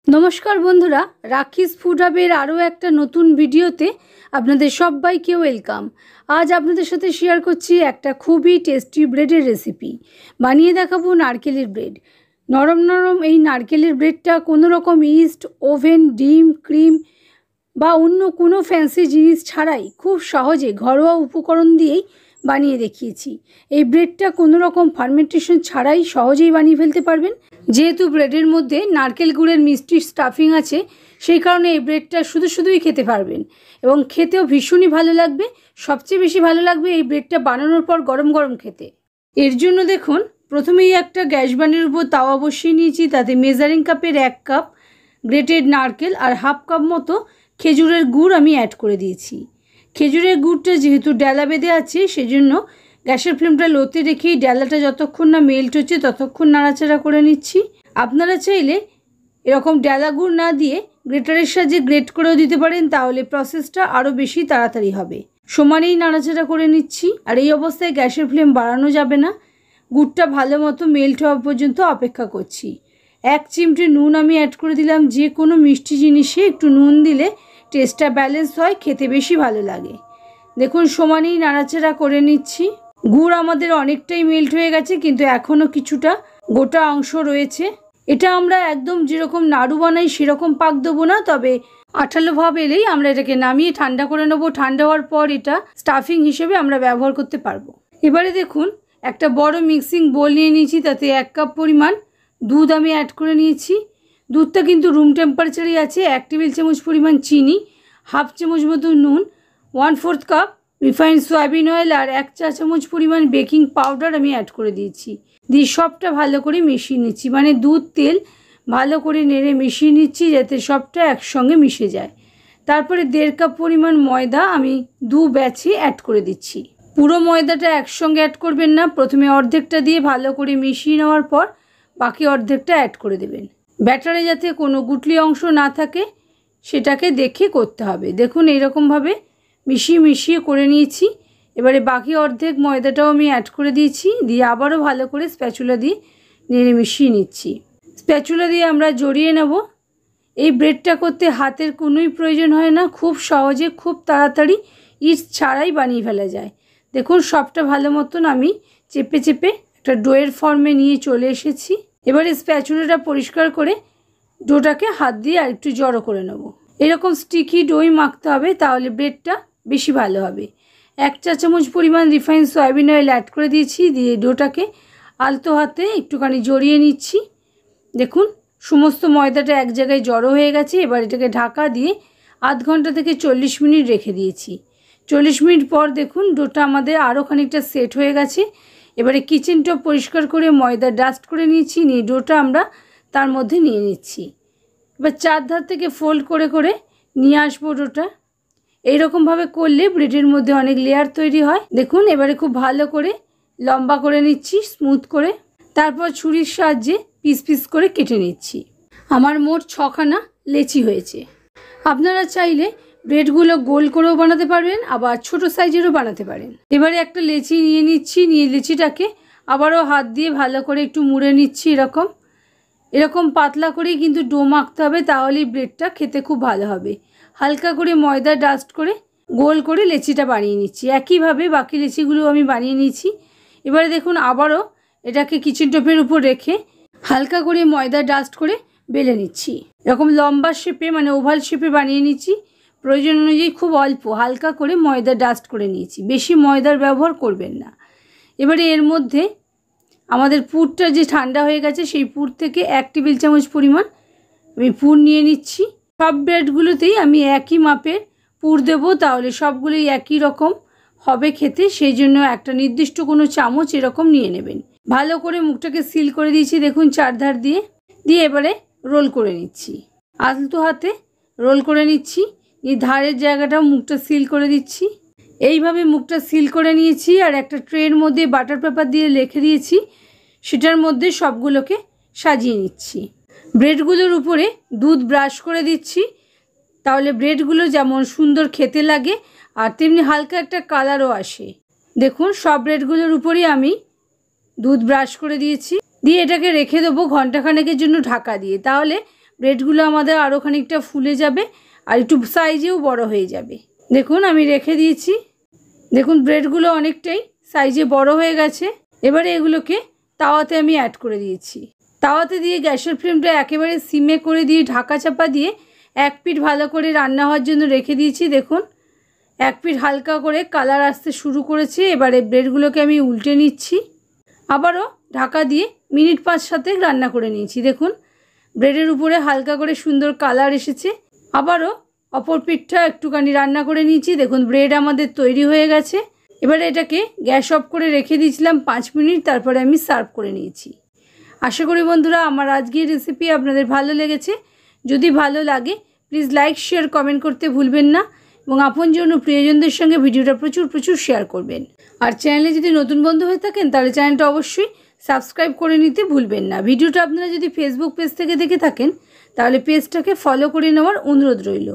नमस्कार बंधुरा राखिस फूड हाबेर आरो एकटा नतून भिडियोते आपनादेर सबाइके वेलकाम। आज आपनादेर साथे शेयर करछि एकटा खूबই टेस्टी ब्रेडेर रेसिपि। बानिये देखाबो नारकेलेर ब्रेड। नरम नरम এই নারকেলের ব্রেডটা কোনো রকম ইস্ট, ওভেন, ডিম, ক্রিম বা অন্য কোনো ফ্যান্সি জিনিস ছাড়াই খুব সহজে ঘরোয়া উপকরণ দিয়েই বানিয়ে দেখিয়েছি। এই ব্রেডটা কোনো রকম ফার্মেন্টেশন ছাড়াই সহজেই বানিয়ে ফেলতে পারবেন। যেহেতু ব্রেডের মধ্যে নারকেল গুড়ের মিষ্টি স্টাফিং আছে, সেই কারণে এই ব্রেডটা শুধুই খেতে পারবেন এবং খেতেও ভীষণই ভালো লাগবে। সবচেয়ে বেশি ভালো লাগবে এই ব্রেডটা বানানোর পর গরম গরম খেতে। এর জন্য দেখুন, প্রথমেই একটা গ্যাস বানের উপর তাওয়া বসিয়ে নিয়েছি। তাতে মেজারিং কাপের 1 কাপ গ্রেটেড নারকেল আর হাফ কাপ মতো খেজুরের গুড় আমি অ্যাড করে দিয়েছি। খেজুরের গুড়টা যেহেতু ডালা বেঁধে আছে, সেজন্য গ্যাসের ফ্লেমটা লোতে রেখেই ডালাটা যতক্ষণ না মেল্ট হচ্ছে ততক্ষণ নাড়াচাড়া করে নিচ্ছি। আপনারা চাইলে এরকম ডালা গুড় না দিয়ে গ্রেটারের সাহায্যে গ্রেট করেও দিতে পারেন, তাহলে প্রসেসটা আরও বেশি তাড়াতাড়ি হবে। সমানেই নাড়াচাড়া করে নিচ্ছি। আর এই অবস্থায় গ্যাসের ফ্লেম বাড়ানো যাবে না। গুড়টা ভালো মতো মেল্ট হওয়া পর্যন্ত অপেক্ষা করছি। 1 চিমটে নুন আমি অ্যাড করে দিলাম। যে কোনো মিষ্টি জিনিসে একটু নুন দিলে টেস্টটা ব্যালেন্স হয়, খেতে বেশি ভালো লাগে। দেখুন, সমানেই নাড়াচাড়া করে নিচ্ছি। গুড় আমাদের অনেকটাই মেল্ট হয়ে গেছে, কিন্তু এখনও কিছুটা গোটা অংশ রয়েছে। এটা আমরা একদম যেরকম নাড়ু বানাই সেরকম পাক দেবো না, তবে আঠালো ভাব এলেই আমরা এটাকে নামিয়ে ঠান্ডা করে নেব। ঠান্ডা হওয়ার পর এটা স্টাফিং হিসেবে আমরা ব্যবহার করতে পারবো। এবারে দেখুন, একটা বড় মিক্সিং বোল নিয়ে নিয়েছি। তাতে 1 কাপ পরিমাণ দুধ আমি অ্যাড করে নিয়েছি। দুধটা কিন্তু রুম টেম্পারেচারই আছে। 1 টেবিল চামচ পরিমাণ চিনি, হাফ চামচ মতো নুন, 1/4 কাপ রিফাইন্ড সয়াবিন অয়েল আর 1 চা চামচ পরিমাণ বেকিং পাউডার আমি অ্যাড করে দিয়েছি। দিয়ে সবটা ভালো করে মিশিয়ে নিচ্ছি। মানে দুধ তেল ভালো করে নেড়ে মিশিয়ে নিচ্ছি, যাতে সবটা একসঙ্গে মিশে যায়। তারপরে 1.5 কাপ পরিমাণ ময়দা আমি 2 ব্যাচে অ্যাড করে দিচ্ছি। পুরো ময়দাটা একসঙ্গে অ্যাড করবেন না। প্রথমে অর্ধেকটা দিয়ে ভালো করে মিশিয়ে নেওয়ার পর বাকি অর্ধেকটা অ্যাড করে দেবেন। ব্যাটারে যাতে কোনো গুটলি অংশ না থাকে সেটাকে দেখে করতে হবে। দেখুন, এইরকমভাবে মিশিয়ে করে নিয়েছি। এবারে বাকি অর্ধেক ময়দাটাও আমি অ্যাড করে দিয়েছি। দিয়ে আবারও ভালো করে স্প্যাচুলা দিয়ে নেড়ে মিশিয়ে নিচ্ছি। স্প্যাচুলা দিয়ে আমরা জড়িয়ে নেব। এই ব্রেডটা করতে হাতের কোনোই প্রয়োজন হয় না। খুব সহজে, খুব তাড়াতাড়ি, ইস্ট ছাড়াই বানিয়ে ফেলা যায়। দেখুন, সবটা ভালো মতন আমি চেপে একটা ডোয়ের ফর্মে নিয়ে চলে এসেছি। এবারে স্প্যাচুলাটা পরিষ্কার করে ডোটাকে হাত দিয়ে আর একটু জড়ো করে নেব। এরকম স্টিকি ডোই মাখতে হবে, তাহলে ব্রেডটা বেশি ভালো হবে। 1 চা চামচ পরিমাণ রিফাইন্ড সয়াবিন অয়েল অ্যাড করে দিয়েছি। দিয়ে ডোটাকে আলতো হাতে একটুখানি জড়িয়ে নিচ্ছি। দেখুন, সমস্ত ময়দাটা এক জায়গায় জড়ো হয়ে গেছে। এবার এটাকে ঢাকা দিয়ে আধ ঘন্টা থেকে 40 মিনিট রেখে দিয়েছি। 40 মিনিট পর দেখুন, ডোটা আমাদের আরও খানিকটা সেট হয়ে গেছে। এবারে কিচেন টপ পরিষ্কার করে ময়দা ডাস্ট করে নিয়েছি। নিয়ে ডোটা আমরা তার মধ্যে নিয়ে নিচ্ছি। এবার 4 ধার থেকে ফোল্ড করে নিয়ে আসবো ডোটা। এইরকমভাবে করলে ব্রেডের মধ্যে অনেক লেয়ার তৈরি হয়। দেখুন, এবারে খুব ভালো করে লম্বা করে নিচ্ছি, স্মুথ করে। তারপর ছুরির সাহায্যে পিস করে কেটে নিচ্ছি। আমার মোট 6খানা লেচি হয়েছে। আপনারা চাইলে ব্রেডগুলো গোল করেও বানাতে পারবেন, আবার ছোট সাইজেরও বানাতে পারেন। এবারে একটা লেচি নিয়ে নিচ্ছি। নিয়ে লেচিটাকে আবারও হাত দিয়ে ভালো করে একটু মুড়ে নিচ্ছি। এরকম পাতলা করেই কিন্তু ডো মাখতে হবে, তাহলেই ব্রেডটা খেতে খুব ভালো হবে। হালকা করে ময়দা ডাস্ট করে গোল করে লেচিটা বানিয়ে নিচ্ছি। একইভাবে বাকি লেচিগুলো আমি বানিয়ে নিচ্ছি। এবারে দেখুন, আবারও এটাকে কিচেন টপের উপর রেখে হালকা করে ময়দা ডাস্ট করে বেলে নিচ্ছি। এরকম লম্বা শেপে, মানে ওভাল শেপে বানিয়ে নিচ্ছি। প্রয়োজন অনুযায়ী খুব অল্প হালকা করে ময়দা ডাস্ট করে নিয়েছি। বেশি ময়দার ব্যবহার করবেন না। এবারে এর মধ্যে আমাদের পুরটা যে ঠান্ডা হয়ে গেছে, সেই পুর থেকে 1 টেবিল চামচ পরিমাণ আমি পুর নিয়ে নিচ্ছি। সব ব্রেডগুলোতেই আমি একই মাপের পুর দেব, তাহলে সবগুলোই একই রকম হবে খেতে। সেই জন্য একটা নির্দিষ্ট কোনো চামচ এরকম নিয়ে নেবেন। ভালো করে মুখটাকে সিল করে দিয়েছি। দেখুন, 4 ধার দিয়ে এবারে রোল করে নিচ্ছি। আলতো হাতে রোল করে নিচ্ছি। এই ধারের জায়গাটাও মুখটা সিল করে দিচ্ছি। এইভাবে মুখটা সিল করে নিয়েছি। আর একটা ট্রের মধ্যে বাটার পেপার দিয়ে রেখে দিয়েছি, সেটার মধ্যে সবগুলোকে সাজিয়ে নিচ্ছি। ব্রেডগুলোর উপরে দুধ ব্রাশ করে দিচ্ছি, তাহলে ব্রেডগুলো যেমন সুন্দর খেতে লাগে আর তেমনি হালকা একটা কালারও আসে। দেখুন, সব ব্রেডগুলোর উপরেই আমি দুধ ব্রাশ করে দিয়েছি। দিয়ে এটাকে রেখে দেবো ঘন্টাখানেকের জন্য ঢাকা দিয়ে। তাহলে ব্রেডগুলো আমাদের আরও খানিকটা ফুলে যাবে আর একটু সাইজেও বড় হয়ে যাবে। দেখুন আমি রেখে দিয়েছি। দেখুন ব্রেডগুলো অনেকটাই সাইজে বড় হয়ে গেছে। এবারে এগুলোকে তাওয়াতে আমি অ্যাড করে দিয়েছি। তাওয়াতে দিয়ে গ্যাসের ফ্লেমটা একেবারে সিমে করে দিয়ে ঢাকা চাপা দিয়ে এক পিঠ ভালো করে রান্না হওয়ার জন্য রেখে দিয়েছি। দেখুন এক পিঠ হালকা করে কালার আসতে শুরু করেছে। এবারে ব্রেডগুলোকে আমি উল্টে নিচ্ছি, আবারও ঢাকা দিয়ে মিনিট 5-7 রান্না করে নিয়েছি। দেখুন ব্রেডের উপরে হালকা করে সুন্দর কালার এসেছে। আবারও অপর পিঠটা একটুখানি রান্না করে নিয়েছি। দেখুন ব্রেড আমাদের তৈরি হয়ে গেছে। এবারে এটাকে গ্যাস অফ করে রেখে দিয়েছিলাম 5 মিনিট, তারপরে আমি সার্ভ করে নিয়েছি। আশা করি বন্ধুরা আমার আজকের রেসিপি আপনাদের ভালো লেগেছে। যদি ভালো লাগে প্লিজ লাইক শেয়ার কমেন্ট করতে ভুলবেন না এবং আপনজন ও প্রিয়জনদের সঙ্গে ভিডিওটা প্রচুর শেয়ার করবেন। আর চ্যানেলে যদি নতুন বন্ধু হয়ে থাকেন তাহলে চ্যানেলটা অবশ্যই সাবস্ক্রাইব করে নিতে ভুলবেন না। ভিডিওটা আপনারা যদি ফেসবুক পেজ থেকে দেখে থাকেন তাহলে পেজটাকে ফলো করে নেওয়ার অনুরোধ রইল।